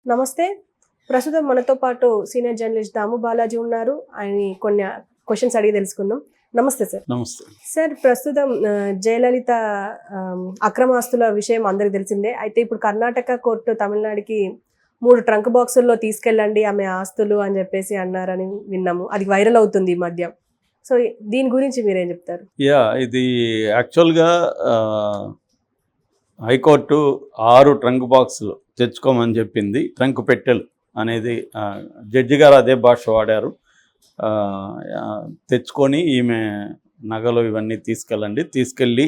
నమస్తే. ప్రస్తుతం మనతో పాటు సీనియర్ జర్నలిస్ట్ దాము బాలాజీ ఉన్నారు. ఆయన్ని కొన్ని క్వశ్చన్స్ అడిగి తెలుసుకుందాం. నమస్తే సార్. నమస్తే సార్, ప్రస్తుతం జయలలిత అక్రమాస్తుల విషయం అందరికి తెలిసిందే. అయితే ఇప్పుడు కర్ణాటక కోర్టు తమిళనాడుకి 3 ట్రంక్ బాక్సుల్లో తీసుకెళ్ళండి ఆమె ఆస్తులు అని చెప్పేసి అన్నారని విన్నాము. అది వైరల్ అవుతుంది ఈ మధ్య. సో దీని గురించి మీరేం చెప్తారు? ఇది యాక్చువల్గా హైకోర్టు 6 ట్రంక్ బాక్సులు తెచ్చుకోమని చెప్పింది. ట్రంక్ పెట్టెలు అనేది జడ్జి గారు అదే భాష వాడారు. తెచ్చుకొని ఈమె నగలు ఇవన్నీ తీసుకెళ్ళి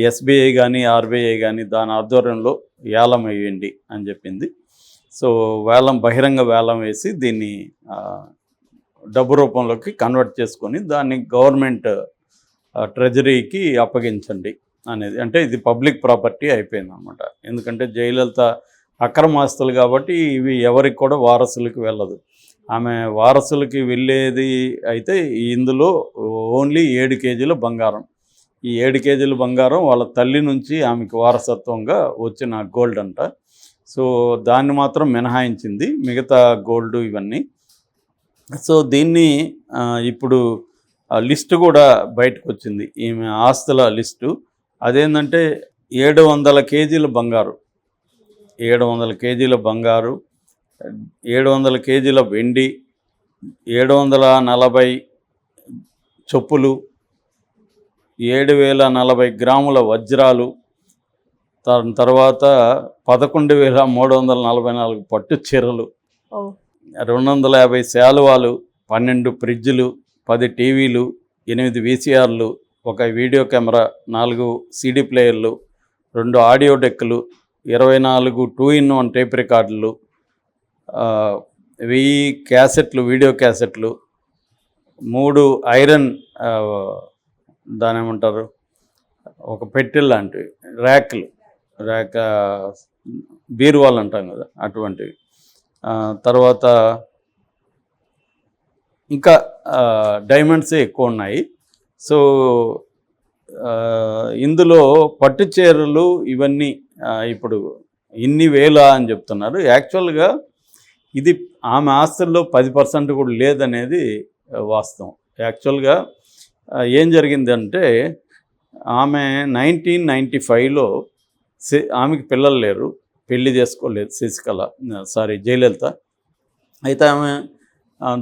ఎస్బీఐ కానీ ఆర్బీఐ కానీ దాని ఆధ్వర్యంలో వేలం వేయండి అని చెప్పింది. సో బహిరంగ వేలం వేసి దీన్ని డబ్బు రూపంలోకి కన్వర్ట్ చేసుకొని దాన్ని గవర్నమెంట్ ట్రెజరీకి అప్పగించండి అనేది. అంటే ఇది పబ్లిక్ ప్రాపర్టీ అయిపోయింది అన్నమాట. ఎందుకంటే జయలలిత అక్రమాస్తులు కాబట్టి ఇవి ఎవరికి కూడా వారసులకి వెళ్ళదు. ఆమె వారసులకి వెళ్ళేది అయితే ఇందులో ఓన్లీ 7 కేజీల బంగారం. ఈ 7 కేజీల బంగారం వాళ్ళ తల్లి నుంచి ఆమెకి వారసత్వంగా వచ్చిన గోల్డ్ అంట. సో దాన్ని మాత్రం మినహాయించింది, మిగతా గోల్డ్ ఇవన్నీ. సో దీన్ని ఇప్పుడు లిస్టు కూడా బయటకు వచ్చింది, ఈమె ఆస్తుల లిస్టు. అదేంటంటే 700 కేజీల బంగారు, 700 కేజీల బంగారు, 700 కేజీల వెండి, 740 చెప్పులు, 7040 గ్రాముల వజ్రాలు, తర్వాత 11,344 పట్టు చీరలు, 250 శాలువాలు, 12 ఫ్రిడ్జ్లు, 10 టీవీలు, 8 వీసీఆర్లు, 1 వీడియో కెమెరా, 4 సీడీ ప్లేయర్లు, 2 ఆడియో డెక్కులు, 24 2-in-1 టేప్ రికార్డులు, 1000 క్యాసెట్లు, వీడియో క్యాసెట్లు, 3 ఐరన్ దాని ఏమంటారు ఒక పెట్టెలు లాంటివి, ర్యాక్ బీరువాళ్ళు అంటాం కదా అటువంటివి. తర్వాత ఇంకా డైమండ్సే ఎక్కువ ఉన్నాయి. సో ఇందులో పట్టు చీరలు ఇవన్నీ ఇప్పుడు ఇన్ని వేల అని చెప్తున్నారు. యాక్చువల్గా ఇది ఆమె ఆస్తుల్లో 10% కూడా లేదనేది వాస్తవం. యాక్చువల్గా ఏం జరిగిందంటే ఆమె 1995లో ఆమెకి పిల్లలు లేరు, పెళ్లి చేసుకోలేదు జయలలిత. అయితే ఆమె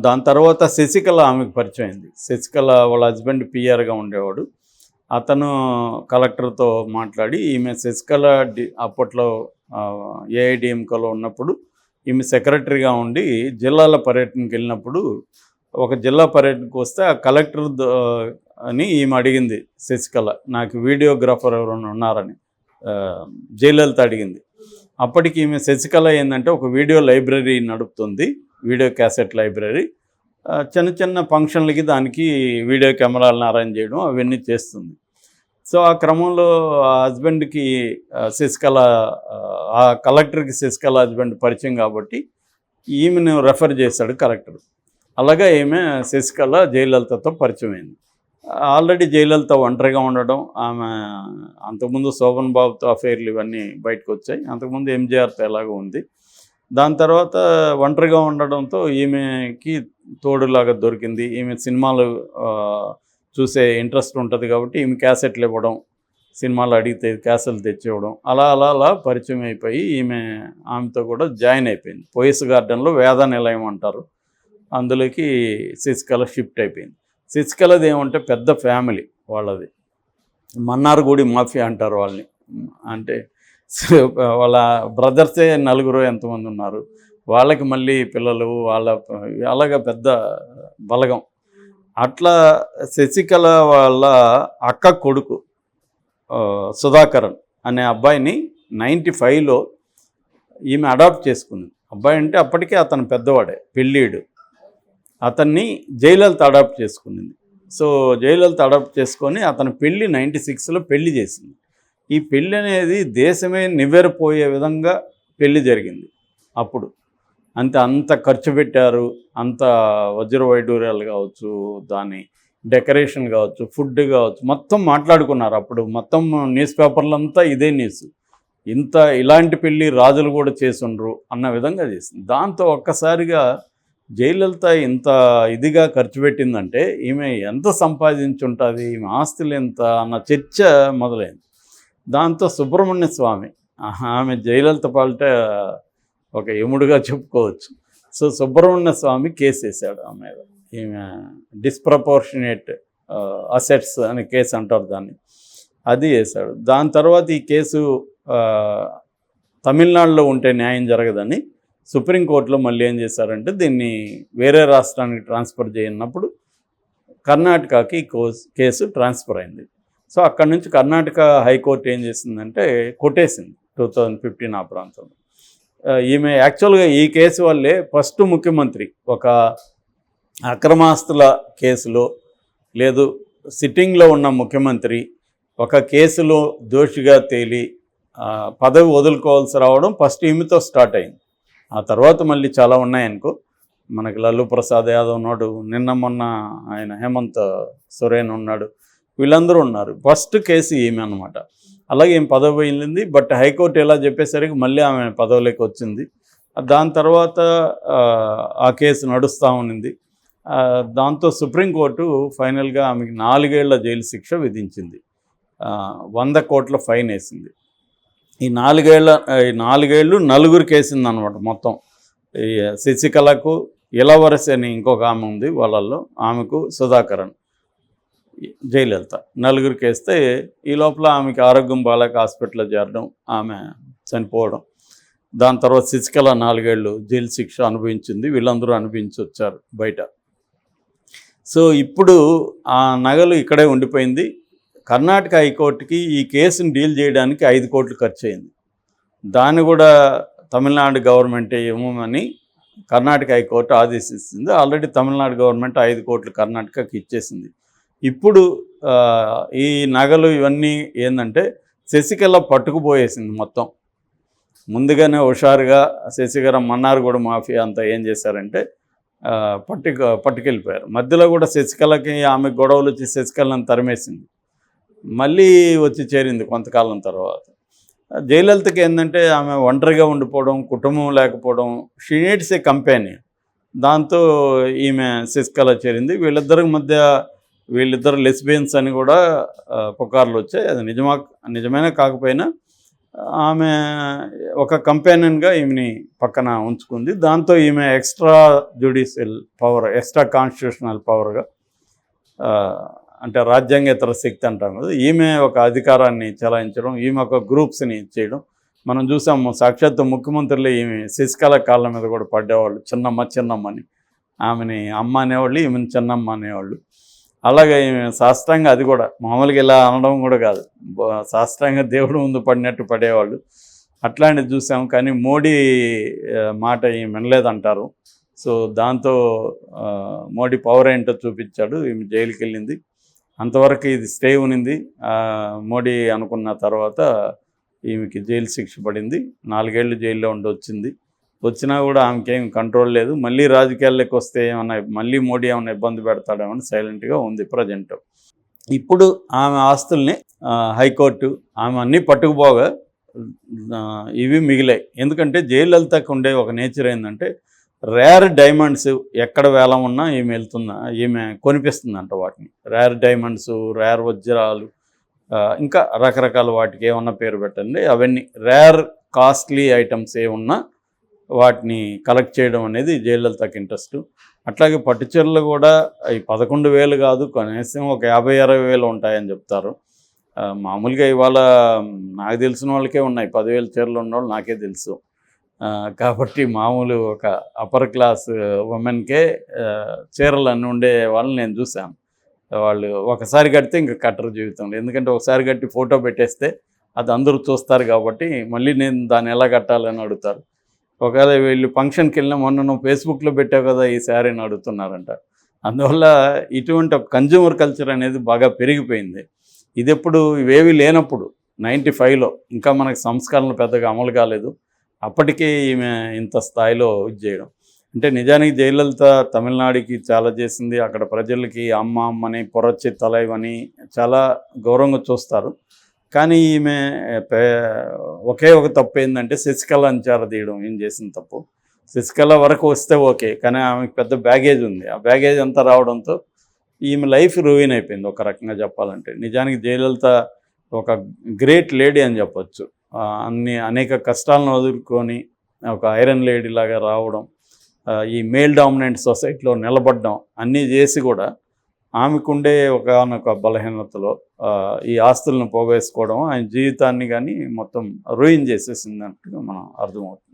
దాని తర్వాత శశికళ ఆమెకు పరిచయం అయింది. శశికళ వాళ్ళ హస్బెండ్ పిఆర్గా ఉండేవాడు. అతను కలెక్టర్తో మాట్లాడి ఈమె శశికళ అప్పట్లో ఏఐడిఎంకేలో ఉన్నప్పుడు ఈమె సెక్రటరీగా ఉండి జిల్లాల పర్యటనకి వెళ్ళినప్పుడు ఒక జిల్లా పర్యటనకు వస్తే ఆ కలెక్టర్ అని ఈమె అడిగింది శశికళ, నాకు వీడియోగ్రాఫర్ ఎవరైనా ఉన్నారని జయలలిత అడిగింది. అప్పటికి ఈమె శశికళ ఏంటంటే ఒక వీడియో లైబ్రరీ నడుపుతుంది, వీడియో క్యాసెట్ లైబ్రరీ. చిన్న చిన్న ఫంక్షన్లకి దానికి వీడియో కెమెరాలను అరేంజ్ చేయడం అవన్నీ చేస్తుంది. సో ఆ క్రమంలో ఆ హస్బెండ్కి శశికళ, ఆ కలెక్టర్కి శశికళ హస్బెండ్ పరిచయం కాబట్టి ఈమెను రెఫర్ చేశాడు కలెక్టర్. అలాగే ఈమె శశికళ జయలలితతో పరిచయం అయింది. ఆల్రెడీ జయలలిత ఒంటరిగా ఉండడం, ఆమె అంతకుముందు శోభన్ బాబుతో అఫైర్లు ఇవన్నీ బయటకు వచ్చాయి. అంతకుముందు ఎంజీఆర్తో ఎలాగో ఉంది. దాని తర్వాత ఒంటరిగా ఉండడంతో ఈమెకి తోడులాగా దొరికింది. ఈమె సినిమాలు చూసే ఇంట్రెస్ట్ ఉంటుంది కాబట్టి ఈమె క్యాసెట్లు ఇవ్వడం, సినిమాలు అడిగితే క్యాసెట్లు తెచ్చివ్వడం, అలా పరిచయం అయిపోయి ఆమెతో కూడా జాయిన్ అయిపోయింది. పోయిస్ గార్డెన్లో వేద నిలయం అంటారు, అందులోకి శశికళ షిఫ్ట్ అయిపోయింది. శశికళది ఏమంటే పెద్ద ఫ్యామిలీ వాళ్ళది, మన్నార్గూడి మాఫియా అంటారు వాళ్ళని. అంటే వాళ్ళ బ్రదర్సే 4 ఎంతమంది ఉన్నారు, వాళ్ళకి మళ్ళీ పిల్లలు, అలాగా పెద్ద బలగం. అట్లా శశికళ వాళ్ళ అక్క కొడుకు సుధాకరన్ అనే అబ్బాయిని 95లో ఈమె అడాప్ట్ చేసుకుంది. అబ్బాయి అంటే అప్పటికే అతను పెద్దవాడే, పెళ్ళీడు. అతన్ని జయలలిత అడాప్ట్ చేసుకునింది. సో జయలలిత అడాప్ట్ చేసుకొని అతని పెళ్ళి 96లో పెళ్లి చేసింది. ఈ పెళ్ళి అనేది దేశమే నివ్వెరపోయే విధంగా పెళ్ళి జరిగింది అప్పుడు. అంత ఖర్చు పెట్టారు, అంత వజ్ర వైడూర్యాలు కావచ్చు, దాని డెకరేషన్ కావచ్చు, ఫుడ్ కావచ్చు, మొత్తం మాట్లాడుకున్నారు. అప్పుడు మొత్తం న్యూస్ పేపర్లంతా ఇదే న్యూస్. ఇలాంటి పెళ్ళి రాజులు కూడా చేసుండ్రు అన్న విధంగా చేసింది. దాంతో ఒక్కసారిగా జయలలిత ఇంత ఇదిగా ఖర్చు పెట్టిందంటే ఈమె ఎంత సంపాదించుంటుంది, ఈమె ఆస్తులు ఎంత అన్న చర్చ మొదలైంది. దాంతో సుబ్రహ్మణ్య స్వామి, ఆమె జయలలిత పాలిట ఒక యముడుగా చెప్పుకోవచ్చు. సో సుబ్రహ్మణ్య స్వామి కేసు వేశాడు ఆమె మీద. ఈమె డిస్ప్రపోర్షనేట్ అసెట్స్ అనే కేసు అంటారు దాన్ని, అది వేశాడు. దాని తర్వాత ఈ కేసు తమిళనాడులో ఉంటే న్యాయం జరగదని సుప్రీంకోర్టులో మళ్ళీ ఏం చేశారంటే దీన్ని వేరే రాష్ట్రానికి ట్రాన్స్ఫర్ చేయనప్పుడు కర్ణాటకకి కేసు ట్రాన్స్ఫర్ అయింది. సో అక్కడ నుంచి కర్ణాటక హైకోర్టు ఏం చేసిందంటే కొట్టేసింది 2015 ఆ ప్రాంతంలో. ఈమె యాక్చువల్గా ఈ కేసు వల్లే ఫస్ట్ ముఖ్యమంత్రి ఒక అక్రమాస్తుల కేసులో లేదు సిట్టింగ్లో ఉన్న ముఖ్యమంత్రి ఒక కేసులో దోషిగా తేలి పదవి వదులుకోవాల్సి రావడం ఫస్ట్ ఈమెతో స్టార్ట్ అయింది. ఆ తర్వాత మళ్ళీ చాలా ఉన్నాయనుకో, మనకి లల్లు ప్రసాద్ యాదవ్ ఉన్నాడు, నిన్న మొన్న ఆయన హేమంత్ సొరేన్ ఉన్నాడు, వీళ్ళందరూ ఉన్నారు. ఫస్ట్ కేసు ఈమె అనమాట. అలాగే ఏం పదవి వెళ్ళింది, బట్ హైకోర్టు ఎలా చెప్పేసరికి మళ్ళీ ఆమె పదవిలోకి వచ్చింది. దాని తర్వాత ఆ కేసు నడుస్తూ ఉన్నింది. దాంతో సుప్రీంకోర్టు ఫైనల్గా ఆమెకి 4 ఏళ్ల జైలు శిక్ష విధించింది, 100 కోట్ల ఫైన్ వేసింది. ఈ 4 ఏళ్ళు 4 కేసింది అనమాట మొత్తం. ఈ శశికళకు, ఇలవరసి అని ఇంకొక ఆమె ఉంది వాళ్ళల్లో, ఆమెకు సుధాకరన్, జయలలిత 4 కేస్తే ఈ లోపల ఆమెకి ఆరోగ్యం బాగాలేక హాస్పిటల్లో చేరడం, ఆమె చనిపోవడం. దాని తర్వాత శశికళ 4 ఏళ్ళు జైలు శిక్ష అనుభవించింది. వీళ్ళందరూ అనుభవించి వచ్చారు బయట. సో ఇప్పుడు ఆ నగలు ఇక్కడే ఉండిపోయింది. కర్ణాటక హైకోర్టుకి ఈ కేసును డీల్ చేయడానికి 5 కోట్లు ఖర్చు అయింది. దాన్ని కూడా తమిళనాడు గవర్నమెంటే ఇవ్వమని కర్ణాటక హైకోర్టు ఆదేశిస్తుంది. ఆల్రెడీ తమిళనాడు గవర్నమెంట్ 5 కోట్లు కర్ణాటకకి ఇచ్చేసింది. ఇప్పుడు ఈ నగలు ఇవన్నీ ఏంటంటే శశికళ పట్టుకుపోయేసింది మొత్తం. ముందుగానే హుషారుగా శశికళ మన్నార్గూడ మాఫియా అంతా ఏం చేశారంటే పట్టుకెళ్ళిపోయారు. మధ్యలో కూడా శశికళకి ఆమె గొడవలు వచ్చి శశికళను తరిమేసింది. మళ్ళీ వచ్చి చేరింది కొంతకాలం తర్వాత. జయలలితకి ఏంటంటే ఆమె ఒంటరిగా ఉండిపోవడం, కుటుంబం లేకపోవడం, షీ నీడ్స్ ఏ కంపెనీ. దాంతో ఈమె శశికళ చేరింది. వీళ్ళిద్దరు లెస్బియన్స్ అని కూడా పుకార్లు వచ్చాయి. అది నిజమైన కాకపోయినా ఆమె ఒక కంపెనీగా ఈమెని పక్కన ఉంచుకుంది. దాంతో ఈమె extra judicial power, extra constitutional పవర్గా, అంటే రాజ్యాంగేతర శక్తి అంటాం కదా, ఈమె ఒక అధికారాన్ని చెలాయించడం, ఈమె ఒక గ్రూప్స్ని చేయడం మనం చూసాము. సాక్షాత్తు ముఖ్యమంత్రులు ఈమె శశికళ కాళ్ళ మీద కూడా పడ్డేవాళ్ళు, చిన్నమ్మని. ఆమెని అమ్మ అనేవాళ్ళు, ఈమెను చిన్నమ్మ అనేవాళ్ళు. అలాగే ఈమె సాష్టాంగ, అది కూడా మామూలుగా ఇలా అనడం కూడా కాదు, సాష్టాంగ దేవుడు ముందు పడినట్టు పడేవాళ్ళు. అట్లాంటిది చూసాము. కానీ మోడీ మాట ఈమె వినలేదంటారు. సో దాంతో మోడీ పవర్ ఏంటో చూపించాడు, ఈమె జైలుకి వెళ్ళింది. అంతవరకు ఇది స్టే ఉనింది. మోడీ అనుకున్న తర్వాత ఈమెకి జైలు శిక్ష పడింది. 4 ఏళ్ళు జైల్లో వచ్చినా కూడా ఆమెకేం కంట్రోల్ లేదు. మళ్ళీ రాజకీయాల్లోకి వస్తే ఏమన్నా మళ్ళీ మోడీ ఏమన్నా ఇబ్బంది పెడతాడేమని సైలెంట్గా ఉంది ప్రజెంట్. ఇప్పుడు ఆమె ఆస్తుల్ని హైకోర్టు ఆమె అన్నీ పట్టుకుపోగా ఇవి మిగిలాయి. ఎందుకంటే జయలలితకు ఉండే ఒక నేచర్ ఏంటంటే రేర్ డైమండ్స్ ఎక్కడ వేలం ఉన్నా ఈమె కొనిపిస్తుందంట వాటిని. రేర్ డైమండ్స్, రేర్ వజ్రాలు, ఇంకా రకరకాల వాటికి ఏమన్నా పేరు పెట్టండి, అవన్నీ రేర్ కాస్ట్లీ ఐటమ్స్ ఏమున్నా వాటిని కలెక్ట్ చేయడం అనేది జయలలితకి ఇంట్రెస్ట్. అట్లాగే పట్టుచీరలు కూడా ఈ 11,000 కాదు, కనీసం ఒక 50-60 ఉంటాయని చెప్తారు. మామూలుగా ఇవాళ నాకు తెలిసిన వాళ్ళకే ఉన్నాయి 10,000 చీరలు ఉన్నవాళ్ళు నాకే తెలుసు. కాబట్టి మామూలు ఒక అప్పర్ క్లాస్ ఉమెన్కే చీరలు అన్నీ ఉండే వాళ్ళని నేను చూశాను. వాళ్ళు ఒకసారి కడితే ఇంకా కట్టరు జీవితంలో. ఎందుకంటే ఒకసారి కట్టి ఫోటో పెట్టేస్తే అది అందరూ చూస్తారు కాబట్టి మళ్ళీ నేను దాన్ని ఎలా కట్టాలని అడుగుతారు. ఒకవేళ వీళ్ళు ఫంక్షన్కి వెళ్ళినా మొన్న నువ్వు ఫేస్బుక్లో పెట్టావు కదా ఈ శారీని అడుగుతున్నారంట. అందువల్ల ఇటువంటి ఒక కన్జ్యూమర్ కల్చర్ అనేది బాగా పెరిగిపోయింది. ఇది ఎప్పుడు ఇవేవి లేనప్పుడు 95లో ఇంకా మనకి సంస్కరణలు పెద్దగా అమలు కాలేదు. అప్పటికే ఈమె ఇంత స్థాయిలో ఇది చేయడం అంటే నిజానికి జయలలిత తమిళనాడుకి చాలా చేసింది. అక్కడ ప్రజలకి అమ్మని పొరచ్చి తలైవని చాలా గౌరవంగా చూస్తారు. కానీ ఈమె ఒకే ఒక తప్పు ఏంటంటే శశికళని చేరదీయడం ఏం చేసిన తప్పు. శశికళ వరకు వస్తే ఓకే, కానీ ఆమెకు పెద్ద బ్యాగేజ్ ఉంది. ఆ బ్యాగేజ్ అంతా రావడంతో ఈమె లైఫ్ రూయిన్ అయిపోయింది ఒక రకంగా చెప్పాలంటే. నిజానికి జయలలిత ఒక గ్రేట్ లేడీ అని చెప్పొచ్చు. అనేక కష్టాలను వదులుకొని ఒక ఐరన్ లేడీ లాగా రావడం, ఈ మేల్ డామినెంట్ సొసైటీలో నిలబడడం అన్నీ చేసి కూడా ఆమెకుండే ఒకనొక బలహీనతలో ఈ ఆస్తులను పోగేసుకోవడం ఆయన జీవితాన్ని కానీ మొత్తం రూయిన్ చేసేసిందంటే మనం అర్థమవుతుంది.